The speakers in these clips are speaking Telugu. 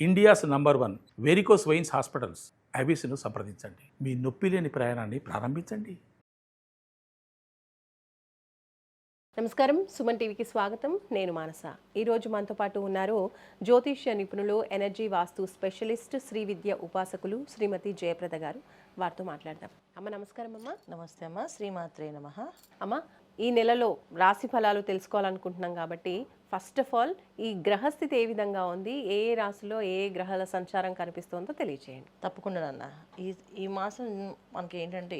India's number 1 varicose veins hospitals ఐబీసీను సంప్రదించండి. మీ నొప్పి లేని ప్రయాణాన్ని ప్రారంభించండి. నమస్కారం, సుమన్ టీవీకి స్వాగతం. నేను మానస. ఈరోజు మనతో పాటు ఉన్నారు జ్యోతిష్య నిపుణులు, ఎనర్జీ వాస్తు స్పెషలిస్ట్, శ్రీ విద్య ఉపాసకులు శ్రీమతి జయప్రద గారు. వారితో మాట్లాడదాం. అమ్మ నమస్కారం. అమ్మ నమస్తే అమ్మ, శ్రీమాత్రే నమః. అమ్మ, ఈ నెలలో రాశి ఫలాలు తెలుసుకోవాలనుకుంటున్నాం కాబట్టి ఫస్ట్ ఆఫ్ ఆల్ ఈ గ్రహస్థితి ఏ విధంగా ఉంది, ఏ ఏ రాశిలో ఏ ఏ గ్రహాల సంచారం కనిపిస్తుందో తెలియజేయండి. తప్పకుండా నాన్న. ఈ మాసం మనకి ఏంటంటే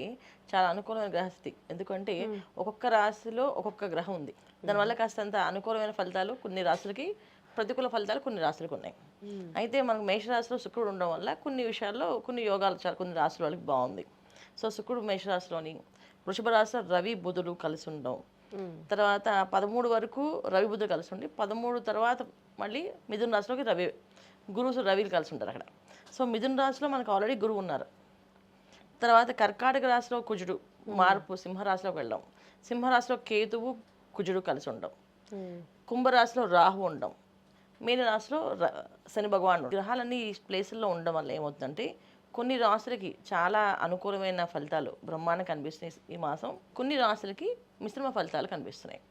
చాలా అనుకూలమైన గ్రహస్థితి. ఎందుకంటే ఒక్కొక్క రాశిలో ఒక్కొక్క గ్రహం ఉంది. దానివల్ల కాస్తంత అనుకూలమైన ఫలితాలు కొన్ని రాశులకి, ప్రతికూల ఫలితాలు కొన్ని రాశులకు ఉన్నాయి. అయితే మనకు మేషరాశిలో శుక్రుడు ఉండడం వల్ల కొన్ని విషయాల్లో కొన్ని యోగాలు చాలా కొన్ని రాశుల వాళ్ళకి బాగుంది. సో శుక్రుడు మేషరాశిలోని, వృషభ రాశిలో రవి బుధుడు కలిసి ఉండడం, తర్వాత 13 వరకు రవి బుధుడు కలిసి ఉండి 13 తర్వాత మళ్ళీ మిథున రాశిలోకి రవిలు కలిసి ఉంటారు అక్కడ. సో మిథున రాశిలో మనకు ఆల్రెడీ గురువు ఉన్నారు. తర్వాత కర్కాటక రాశిలో కుజుడు మార్పు సింహరాశిలోకి వెళ్ళడం, సింహరాశిలో కేతువు కుజుడు కలిసి ఉండడం, కుంభరాశిలో రాహు ఉండడం, మీన రాశిలో శని భగవానుడు. గ్రహాలన్నీ ఈ ప్లేసుల్లో ఉండడం వల్ల ఏమవుతుందంటే కొన్ని రాశులకి చాలా అనుకూలమైన ఫలితాలు బ్రహ్మాండంగా కనిపిస్తున్నాయి ఈ మాసం. కొన్ని రాశులకి మిశ్రమ ఫలితాలు కనిపిస్తున్నాయి.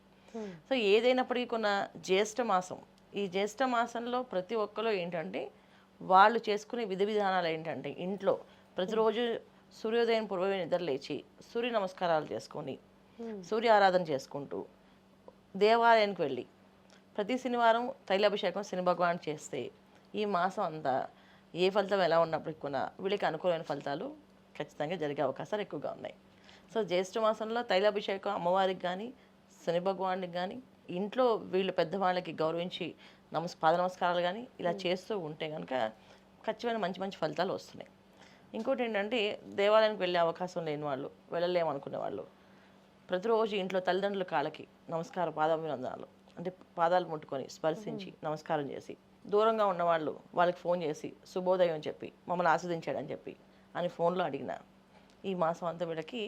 సో ఏదైనప్పటికీ కొన్న జ్యేష్ఠ మాసం, ఈ జ్యేష్ఠ మాసంలో ప్రతి ఒక్కరు ఏంటంటే వాళ్ళు చేసుకునే విధి విధానాలు ఏంటంటే ఇంట్లో ప్రతిరోజు సూర్యోదయం పూర్వమే నిద్ర లేచి సూర్య నమస్కారాలు చేసుకొని సూర్య ఆరాధన చేసుకుంటూ దేవాలయానికి వెళ్ళి ప్రతి శనివారం తైలాభిషేకం శని భగవాన్ చేస్తే ఈ మాసం అంతా ఏ ఫలితం ఎలా ఉన్నప్పటికీ కూడా వీళ్ళకి అనుకూలమైన ఫలితాలు ఖచ్చితంగా జరిగే అవకాశాలు ఎక్కువగా ఉన్నాయి. సో జ్యేష్ఠ మాసంలో తైలాభిషేకం అమ్మవారికి కానీ శని భగవానికి కానీ ఇంట్లో వీళ్ళు పెద్దవాళ్ళకి గౌరవించి పాద నమస్కారాలు కానీ ఇలా చేస్తూ ఉంటే కనుక ఖచ్చితమైన మంచి మంచి ఫలితాలు వస్తున్నాయి. ఇంకోటి ఏంటంటే దేవాలయానికి వెళ్ళే అవకాశం లేని వాళ్ళు, వెళ్ళలేమనుకునే వాళ్ళు ప్రతిరోజు ఇంట్లో తల్లిదండ్రుల కాళ్ళకి నమస్కారం, పాదాభివందనాలు అంటే పాదాలు ముట్టుకొని స్పర్శించి నమస్కారం చేసి, దూరంగా ఉన్నవాళ్ళు వాళ్ళకి ఫోన్ చేసి శుభోదయం చెప్పి మమ్మల్ని ఆస్వాదించాడని చెప్పి అని ఫోన్లో అడిగిన ఈ మాసం అంతా వీళ్ళకి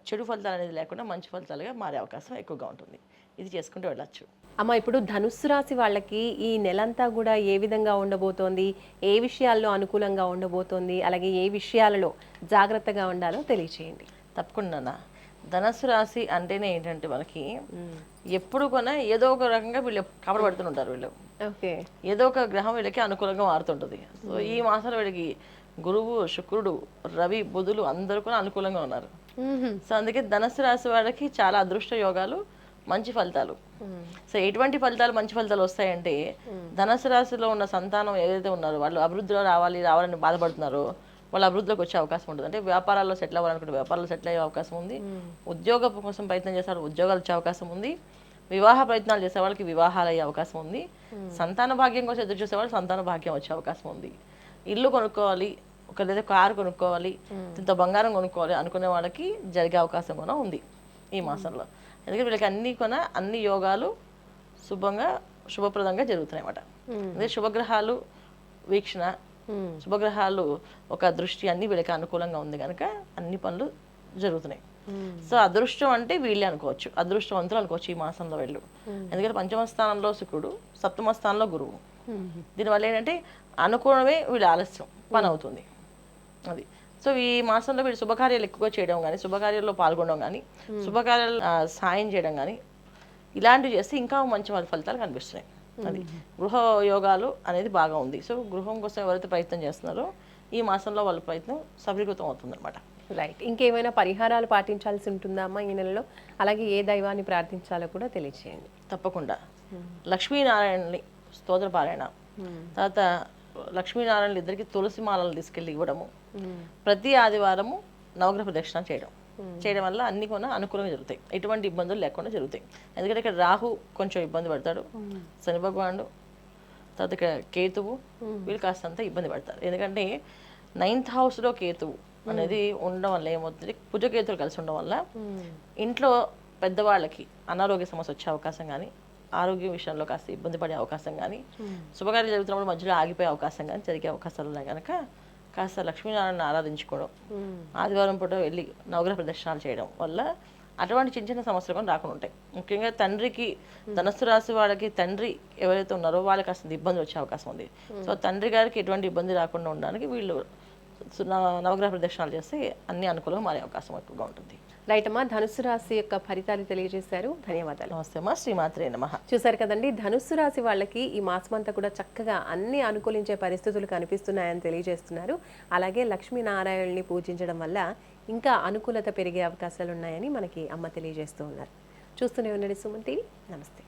చెడు ఫలితాలు అనేది లేకుండా మంచి ఫలితాలుగా మారే అవకాశం ఎక్కువగా ఉంటుంది. ఇది చేసుకుంటూ వెళ్ళచ్చు. అమ్మ, ఇప్పుడు ధనుస్సు రాశి వాళ్ళకి ఈ నెలంతా కూడా ఏ విధంగా ఉండబోతోంది, ఏ విషయాల్లో అనుకూలంగా ఉండబోతోంది, అలాగే ఏ విషయాలలో జాగ్రత్తగా ఉండాలో తెలియచేయండి. తప్పకుండా. ధనుస్సు రాశి అంటేనే ఏంటంటే మనకి ఎప్పుడు కొన్నా ఏదో ఒక రకంగా వీళ్ళు కబడబడుతుంటారు. వీళ్ళు ఏదో ఒక గ్రహం వీళ్ళకి అనుకూలంగా మారుతుంటుంది. సో ఈ మాసంలో వీళ్ళకి గురువు, శుక్రుడు, రవి, బుధులు అందరూ కూడా అనుకూలంగా ఉన్నారు. సో అందుకే ధనుస్సు రాశి వాళ్ళకి చాలా అదృష్ట యోగాలు, మంచి ఫలితాలు. సో ఎటువంటి ఫలితాలు మంచి ఫలితాలు వస్తాయంటే ధనుస్సు రాశిలో ఉన్న సంతానం ఏదైతే ఉన్నారో వాళ్ళు అభివృద్ధిలో రావాలని బాధపడుతున్నారో వాళ్ళు అభివృద్ధిలోకి వచ్చే అవకాశం ఉంటుంది. అంటే వ్యాపారాల్లో సెటిల్ అవ్వాలనుకుంటే వ్యాపారాల్లో సెటిల్ అయ్యే అవకాశం ఉంది. ఉద్యోగం కోసం ప్రయత్నం చేసేవాళ్ళు ఉద్యోగాలు వచ్చే అవకాశం ఉంది. వివాహ ప్రయత్నాలు చేసే వాళ్ళకి వివాహాలు అయ్యే అవకాశం ఉంది. సంతాన భాగ్యం కోసం ఎదురు చూసేవాళ్ళు సంతాన భాగ్యం వచ్చే అవకాశం ఉంది. ఇల్లు కొనుక్కోవాలి, లేదా కారు కొనుక్కోవాలి, ఇంత బంగారం కొనుక్కోవాలి అనుకునే వాళ్ళకి జరిగే అవకాశం కూడా ఉంది ఈ మాసంలో. ఎందుకంటే వీళ్ళకి అన్ని యోగాలు శుభప్రదంగా జరుగుతున్నాయి అన్నమాట. అదే శుభగ్రహాలు వీక్షణ, శుభగ్రహాలు ఒక దృష్టి అన్ని వీళ్ళకి అనుకూలంగా ఉంది కనుక అన్ని పనులు జరుగుతున్నాయి. సో అదృష్టం అంటే వీళ్ళే అనుకోవచ్చు, అదృష్టవంతులు అనుకోవచ్చు ఈ మాసంలో వెళ్ళు. ఎందుకంటే పంచమ స్థానంలో శుక్రుడు, సప్తమ స్థానంలో గురువు. దీనివల్ల ఏంటంటే అనుకోవడమే వీళ్ళు ఆలస్యం పని అవుతుంది అది. సో ఈ మాసంలో వీళ్ళు శుభకార్యాలు ఎక్కువగా చేయడం కానీ, శుభకార్యాల్లో పాల్గొనడం కానీ, శుభకార్యాలు సాయం చేయడం కానీ ఇలాంటివి చేస్తే ఇంకా మంచి ఫలితాలు కనిపిస్తున్నాయి. అది గృహ యోగాలు అనేది బాగా ఉంది. సో గృహం కోసం ఎవరైతే ప్రయత్నం చేస్తున్నారో ఈ మాసంలో వాళ్ళ ప్రయత్నం సఫలీకృతం అవుతుంది అనమాట. రైట్. ఇంకేమైనా పరిహారాలు పాటించాల్సి ఉంటుందా అమ్మా ఈ నెలలో? అలాగే ఏ దైవాన్ని ప్రార్థించాలో కూడా తెలియచేయండి. తప్పకుండా. లక్ష్మీనారాయణని స్తోత్ర పారాయణ, తర్వాత లక్ష్మీనారాయణలు ఇద్దరికి తులసి మాలలు తీసుకెళ్ళి ఇవ్వడము, ప్రతి ఆదివారము నవగ్రహ ప్రదక్షిణ చేయడం వల్ల అన్ని కూడా అనుకూలంగా జరుగుతాయి, ఎటువంటి ఇబ్బందులు లేకుండా జరుగుతాయి. ఎందుకంటే ఇక్కడ రాహు కొంచెం ఇబ్బంది పడతాడు, శని భగవానుడు, తర్వాత ఇక్కడ కేతువు వీళ్ళు కాస్తంత ఇబ్బంది పడతారు. ఎందుకంటే 9th హౌస్లో కేతువు అనేది ఉండడం వల్ల ఏమవుతుంది, కుజకేతులు కలిసి ఉండడం వల్ల ఇంట్లో పెద్దవాళ్ళకి అనారోగ్య సమస్య వచ్చే అవకాశం కానీ, ఆరోగ్యం విషయంలో కాస్త ఇబ్బంది పడే అవకాశం కానీ, శుభకార్యాలు జరుగుతున్నప్పుడు మధ్యలో ఆగిపోయే అవకాశం కానీ జరిగే అవకాశాలు ఉన్నాయి కనుక కాస్త లక్ష్మీనారాయణ ఆరాధించుకోవడం, ఆదివారం పూట వెళ్ళి నవగ్రహ ప్రదర్శనాలు చేయడం వల్ల అటువంటి చిన్న చిన్న సమస్యలు కూడా రాకుండా ఉంటాయి. ముఖ్యంగా తండ్రికి ధనుస్సు రాశి వాళ్ళకి తండ్రి ఎవరైతే ఉన్నారో వాళ్ళకి అసలు ఇబ్బంది వచ్చే అవకాశం ఉంది. సో తండ్రి గారికి ఎటువంటి ఇబ్బంది రాకుండా ఉండడానికి వీళ్ళు నవగ్రహ ప్రదక్షిణాలు చేస్తే అన్ని అనుకూలంగా మారే అవకాశం ఎక్కువగా ఉంటుంది. రైట్ అమ్మా, ధనుస్సు రాశి యొక్క ఫలితాలు తెలియజేశారు, ధన్యవాదాలు. నమస్తే అమ్మా, శ్రీమాత్రే నమః. చూసారు కదండి, ధనుస్సు రాశి వాళ్ళకి ఈ మాసం అంతా కూడా చక్కగా అన్ని అనుకూలించే పరిస్థితులు కనిపిస్తున్నాయని తెలియజేస్తున్నారు. అలాగే లక్ష్మీనారాయణని పూజించడం వల్ల ఇంకా అనుకూలత పెరిగే అవకాశాలు ఉన్నాయని మనకి అమ్మ తెలియజేస్తూ ఉన్నారు. చూస్తూనే ఉండండి సుమన్ టీవీ. నమస్తే.